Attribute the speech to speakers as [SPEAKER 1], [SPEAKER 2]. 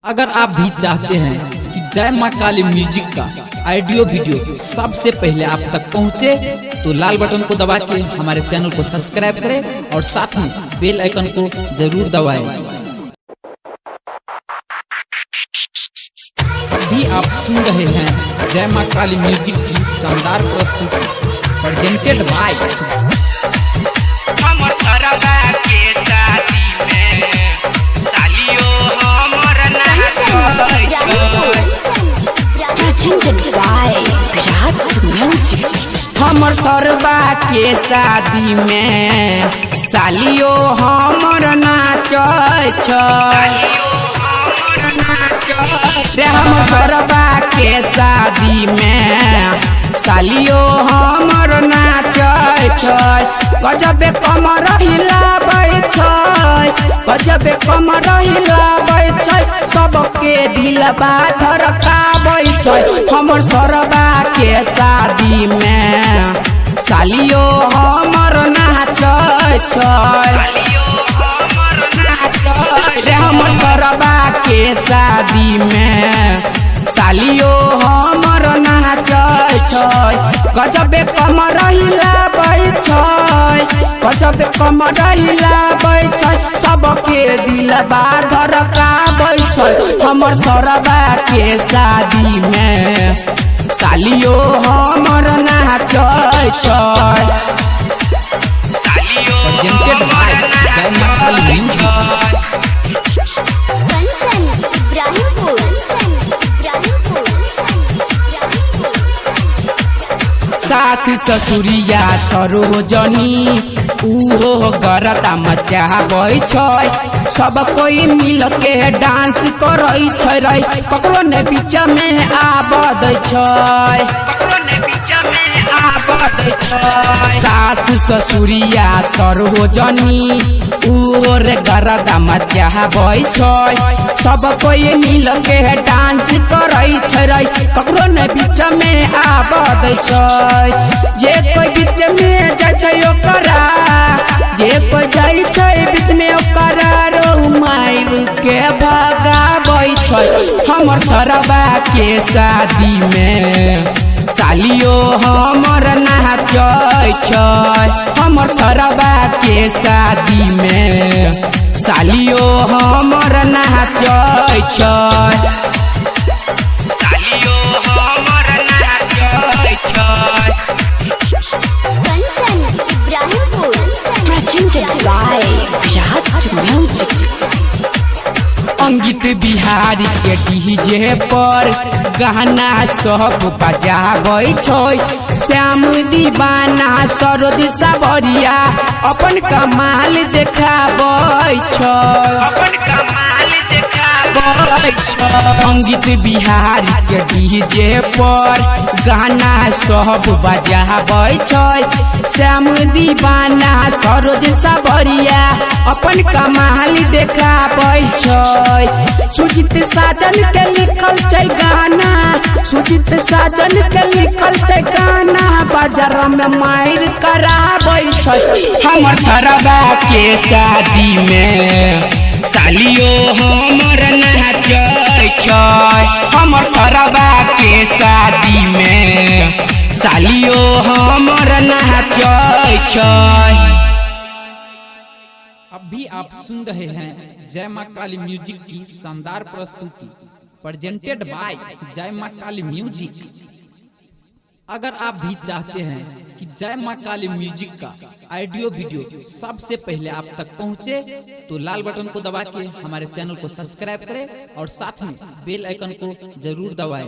[SPEAKER 1] अगर आप भी चाहते हैं कि जय माँ काली म्यूजिक का ऑडियो वीडियो सबसे पहले आप तक पहुंचे, तो लाल बटन को दबा के हमारे चैनल को सब्सक्राइब करें और साथ में बेल आइकन को जरूर दबाएं। अभी आप सुन रहे हैं जय माँ काली म्यूजिक की शानदार प्रस्तुति प्रेजेंटेड बाय
[SPEAKER 2] हमर सरबा के शादी में सालियो हमर नाचै छै रे। हमर सरबा के शादी में सालियो हमर नाचै छै। गजबे कमर हिलाबै छै, गजबे कमर हिलाबै छै, सबके दिलबा धड़काबै छै। हमर सरबा के शादी में सालियो हमर नाचै छै रे। हमर सरबा के शादी में सालियो हमर नाचै छै। गजबे कमर हिलाबै छै, गजबे कमर हिलाबै छै, सबके दिलबा धड़काबै छै। हमर सरबा के शादी में सालियो हमर नाचै छै।
[SPEAKER 1] प्रेजेंटेड बाय जय माँ काली म्यूजिक।
[SPEAKER 2] सास ससुरिया सरोजनी उहो गरदा मचाबै छै। सब कोई मिल के डांस करै छै रे, ककरो ने बीच में आबद छै, ककरो ने बीच में आबद छै। सास ससुरिया सरोजनी उहो रे गरदा मचाबै छै। सब कोई मिल के डांस करै छै रे, ककरो ने बीच में आबद छै। जे कोई बीच में जाय छै ओकरा, जे कोई जाय छै बीच में ओकरा रो मार के भगाबै छै। हमर सरबा के शादी में सालियो हमर नाचै छै। हमर सरबा के शादी में सालियो हमर नाचै छै। सालियो हमर नाचै छै। अंगित बिहारी के डीजे पर गाना सब बजाबै छै। श्याम दीवाना सरोज सावरिया अपन कमाल देखाबै छै, अपन कमाल देखाबै छै। अंगित बिहारी के डीजे पर गाना सब बजाबै छै। श्याम दीवाना सरोज सावरिया अपन कमाल देखाबै छै। सुजीत साजन के लिखल छै गाना, सुजीत साजन के लिखल छै गाना, बाजार में मार कराबै छै। हमर सरबा के शादी में सालियो हमर नाचै छै। हमर सरबा के शादी में सालियो हमर नाचै छै।
[SPEAKER 1] अभी आप सुन रहे हैं जय माँ काली म्यूजिक की शानदार प्रस्तुति प्रेजेंटेड बाय जय माँ काली म्यूजिक। अगर आप भी चाहते हैं कि जय माँ काली म्यूजिक का ऑडियो वीडियो सबसे पहले आप तक पहुंचे, तो लाल बटन को दबा के हमारे चैनल को सब्सक्राइब करें और साथ में बेल आइकन को जरूर दबाएं।